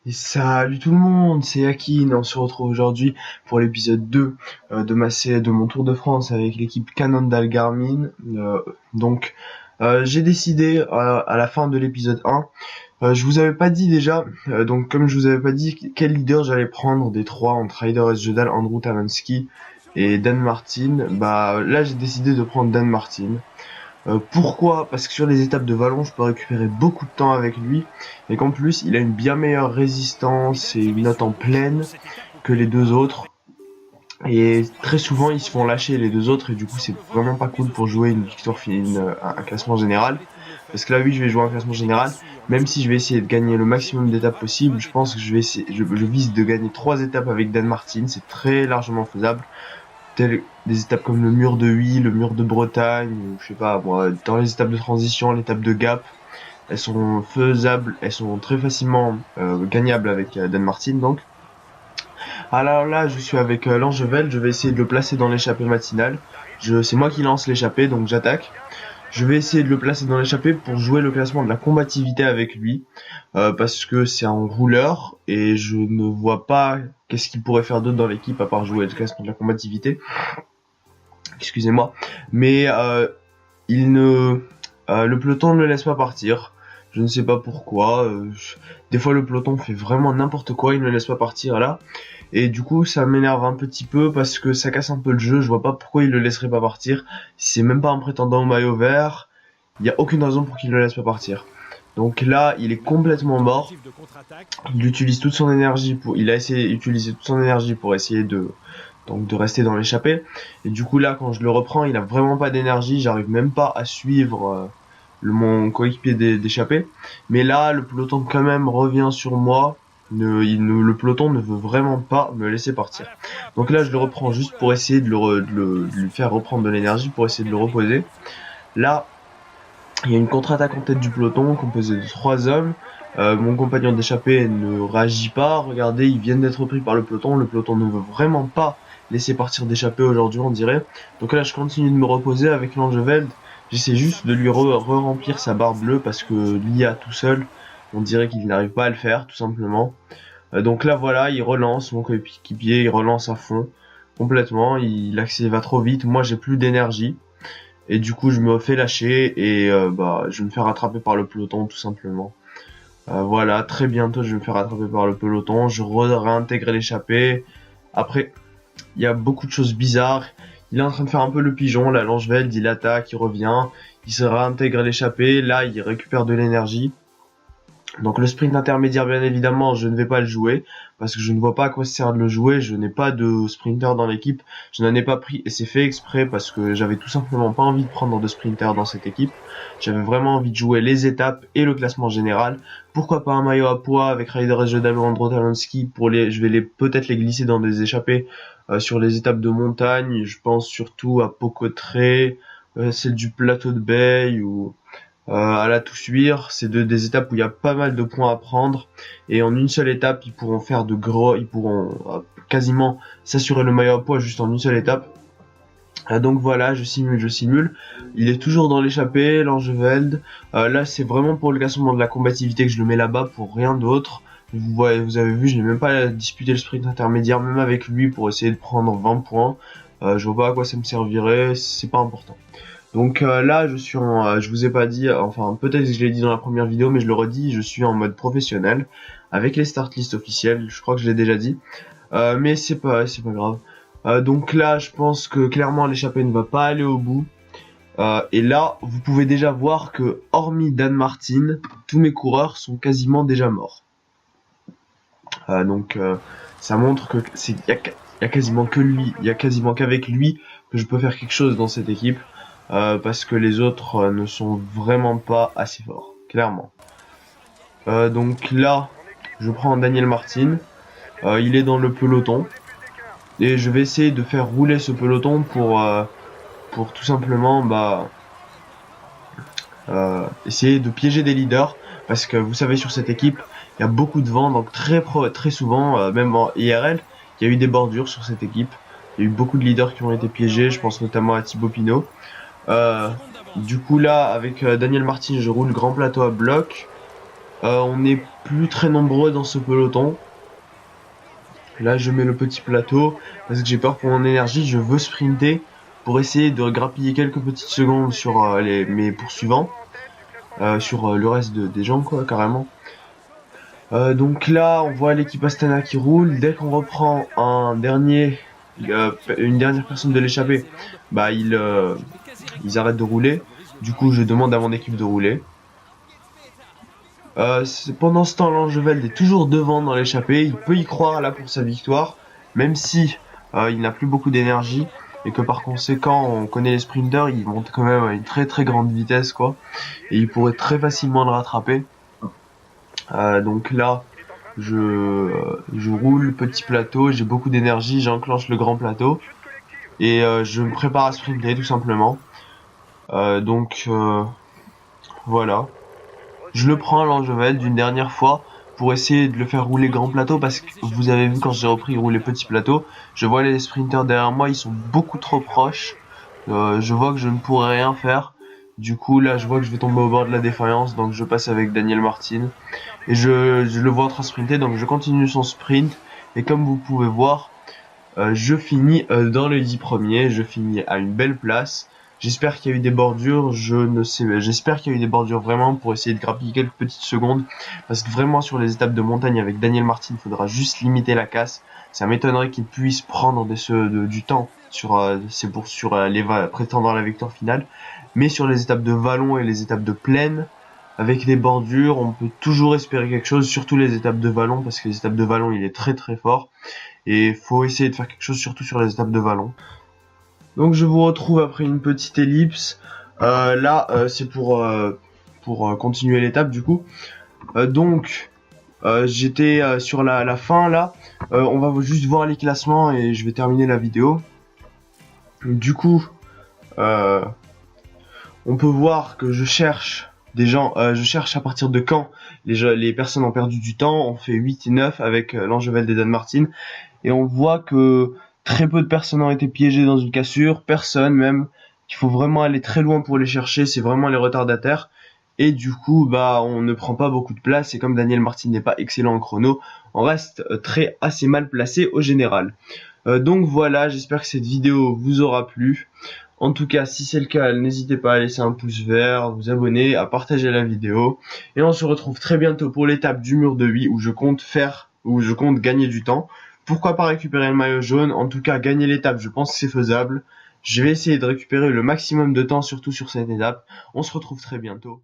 Et salut tout le monde, c'est Akin. On se retrouve aujourd'hui pour l'épisode 2 de mon Tour de France avec l'équipe Cannondale Garmin. J'ai décidé à la fin de l'épisode 1, je vous avais pas dit déjà, donc comme je vous avais pas dit quel leader j'allais prendre des trois entre Ryder Sjedal, Andrew Talansky et Dan Martin, bah là j'ai décidé de prendre Dan Martin. Pourquoi? Parce que sur les étapes de vallon, je peux récupérer beaucoup de temps avec lui, et qu'en plus, il a une bien meilleure résistance et une note en pleine que les deux autres. Et très souvent, ils se font lâcher les deux autres, et du coup, c'est vraiment pas cool pour jouer une victoire, un classement général. Parce que là, oui, je vais jouer un classement général, même si je vais essayer de gagner le maximum d'étapes possible. Je pense que je vise de gagner 3 étapes avec Dan Martin, c'est très largement faisable. Des étapes comme le mur de Huy, le mur de Bretagne, ou je sais pas, moi, dans les étapes de transition, l'étape de Gap, elles sont faisables, elles sont très facilement gagnables avec Dan Martin. Donc, alors là, je suis avec Langeveld, je vais essayer de le placer dans l'échappée matinale. C'est moi qui lance l'échappée, donc j'attaque. Je vais essayer de le placer dans l'échappée pour jouer le classement de la combativité avec lui, parce que c'est un rouleur et je ne vois pas qu'est-ce qu'il pourrait faire d'autre dans l'équipe à part jouer le classement de la combativité. Excusez-moi, mais le peloton ne le laisse pas partir. Je ne sais pas pourquoi. Des fois, le peloton fait vraiment n'importe quoi. Il ne le laisse pas partir là. Et du coup, ça m'énerve un petit peu parce que ça casse un peu le jeu. Je vois pas pourquoi il le laisserait pas partir. C'est même pas un prétendant au maillot vert. Il n'y a aucune raison pour qu'il ne le laisse pas partir. Donc là, il est complètement mort. Il utilise toute son énergie il a essayé d'utiliser toute son énergie pour essayer de rester dans l'échappée. Et du coup là, quand je le reprends, il a vraiment pas d'énergie. J'arrive même pas à suivre mon coéquipier d'échappée. Mais là, le peloton quand même revient sur moi. Le peloton ne veut vraiment pas me laisser partir. Donc là, je le reprends juste pour essayer de lui faire reprendre de l'énergie, pour essayer de le reposer. Là, il y a une contre-attaque en tête du peloton, composée de 3 hommes. Mon compagnon d'échappée ne réagit pas. Regardez, ils viennent d'être pris par le peloton. Le peloton ne veut vraiment pas laisser partir d'échappée aujourd'hui, on dirait. Donc là, je continue de me reposer avec Langeveld. J'essaie juste de lui re-remplir sa barre bleue parce que l'IA tout seul, on dirait qu'il n'arrive pas à le faire, tout simplement. Donc là, voilà, il relance mon coéquipier, il relance à fond, complètement. Il va trop vite. Moi, j'ai plus d'énergie. Et du coup, je me fais lâcher et je vais me faire rattraper par le peloton, tout simplement. Voilà, très bientôt, je vais me faire rattraper par le peloton. Je réintègre l'échappée. Après, il y a beaucoup de choses bizarres. Il est en train de faire un peu le pigeon, la Langeveld, il attaque, il revient. Il se réintègre l'échappée. Là, il récupère de l'énergie. Donc le sprint intermédiaire, bien évidemment, je ne vais pas le jouer parce que je ne vois pas à quoi ça sert de le jouer. Je n'ai pas de sprinter dans l'équipe. Je n'en ai pas pris et c'est fait exprès parce que j'avais tout simplement pas envie de prendre de sprinter dans cette équipe. J'avais vraiment envie de jouer les étapes et le classement général. Pourquoi pas un maillot à poids avec Ryder Sjedal ou Andrew Talansky je vais peut-être les glisser dans des échappées sur les étapes de montagne. Je pense surtout à Pocotré, celle du plateau de Bay ou à la Toussuire. C'est des étapes où il y a pas mal de points à prendre et en une seule étape ils pourront quasiment s'assurer le maillot à poids juste en une seule étape. Donc voilà, je simule. Il est toujours dans l'échappée, Langeveld. Là c'est vraiment pour le classement de la combativité que je le mets là-bas, pour rien d'autre. Vous avez vu, je n'ai même pas disputé le sprint intermédiaire, même avec lui, pour essayer de prendre 20 points. Je vois pas à quoi ça me servirait, c'est pas important. Donc là, je vous ai pas dit, enfin peut-être que je l'ai dit dans la première vidéo, mais je le redis, je suis en mode professionnel avec les start list officielles. Je crois que je l'ai déjà dit, mais c'est pas grave. Donc là, je pense que clairement l'échappée ne va pas aller au bout. Et là, vous pouvez déjà voir que hormis Dan Martin, tous mes coureurs sont quasiment déjà morts. Ça montre que y a quasiment que lui, il y a quasiment qu'avec lui que je peux faire quelque chose dans cette équipe. Parce que les autres ne sont vraiment pas assez forts, clairement. Donc là, je prends Daniel Martin. Il est dans le peloton. Et je vais essayer de faire rouler ce peloton pour tout simplement essayer de piéger des leaders. Parce que vous savez, sur cette équipe, il y a beaucoup de vent. Donc très souvent, même en IRL, il y a eu des bordures sur cette équipe. Il y a eu beaucoup de leaders qui ont été piégés. Je pense notamment à Thibaut Pinot. Du coup là, avec Daniel Martin, je roule grand plateau à bloc. On n'est plus très nombreux dans ce peloton. Là, je mets le petit plateau parce que j'ai peur pour mon énergie. Je veux sprinter pour essayer de grappiller quelques petites secondes sur mes poursuivants, sur le reste des gens, quoi, carrément. Donc là, on voit l'équipe Astana qui roule. Dès qu'on reprend une dernière personne de l'échappée, bah ils arrêtent de rouler. Du coup, je demande à mon équipe de rouler. Pendant ce temps, Langeveld est toujours devant dans l'échappée. Il peut y croire là pour sa victoire, même si il n'a plus beaucoup d'énergie et que par conséquent, on connaît les sprinters, ils montent quand même à une très très grande vitesse, quoi. Et il pourrait très facilement le rattraper. Donc là, je roule petit plateau, j'ai beaucoup d'énergie, j'enclenche le grand plateau et je me prépare à sprinter tout simplement. Voilà. Je le prends à Langeveld d'une dernière fois pour essayer de le faire rouler grand plateau parce que vous avez vu quand j'ai repris rouler petit plateau, je vois les sprinters derrière moi, ils sont beaucoup trop proches. Je vois que je ne pourrai rien faire. Du coup là je vois que je vais tomber au bord de la défaillance, donc je passe avec Daniel Martin. Et je le vois en train de sprinter, donc je continue son sprint. Et comme vous pouvez voir, je finis dans les 10 premiers, je finis à une belle place. J'espère qu'il y a eu des bordures, je ne sais, j'espère qu'il y a eu des bordures vraiment pour essayer de grappiller quelques petites secondes. Parce que vraiment sur les étapes de montagne avec Daniel Martin, il faudra juste limiter la casse. Ça m'étonnerait qu'il puisse prendre du temps sur prétendant à la victoire finale. Mais sur les étapes de vallon et les étapes de plaine, avec des bordures, on peut toujours espérer quelque chose, surtout les étapes de vallon, parce que les étapes de vallon, il est très très fort. Et faut essayer de faire quelque chose, surtout sur les étapes de vallon. Donc je vous retrouve après une petite ellipse. C'est pour continuer l'étape du coup. J'étais sur la fin là. On va juste voir les classements et je vais terminer la vidéo. Du coup, on peut voir que je cherche à partir de quand les personnes ont perdu du temps. On fait 8 et 9 avec Langeveld et Dan Martin. Et on voit que très peu de personnes ont été piégées dans une cassure, personne même. Il faut vraiment aller très loin pour les chercher, c'est vraiment les retardataires. Et du coup, bah, on ne prend pas beaucoup de place. Et comme Daniel Martin n'est pas excellent en chrono, on reste assez mal placé au général. Donc voilà, j'espère que cette vidéo vous aura plu. En tout cas, si c'est le cas, n'hésitez pas à laisser un pouce vert, à vous abonner, à partager la vidéo. Et on se retrouve très bientôt pour l'étape du mur de 8 où je compte gagner du temps. Pourquoi pas récupérer le maillot jaune? En tout cas, gagner l'étape, je pense que c'est faisable. Je vais essayer de récupérer le maximum de temps, surtout sur cette étape. On se retrouve très bientôt.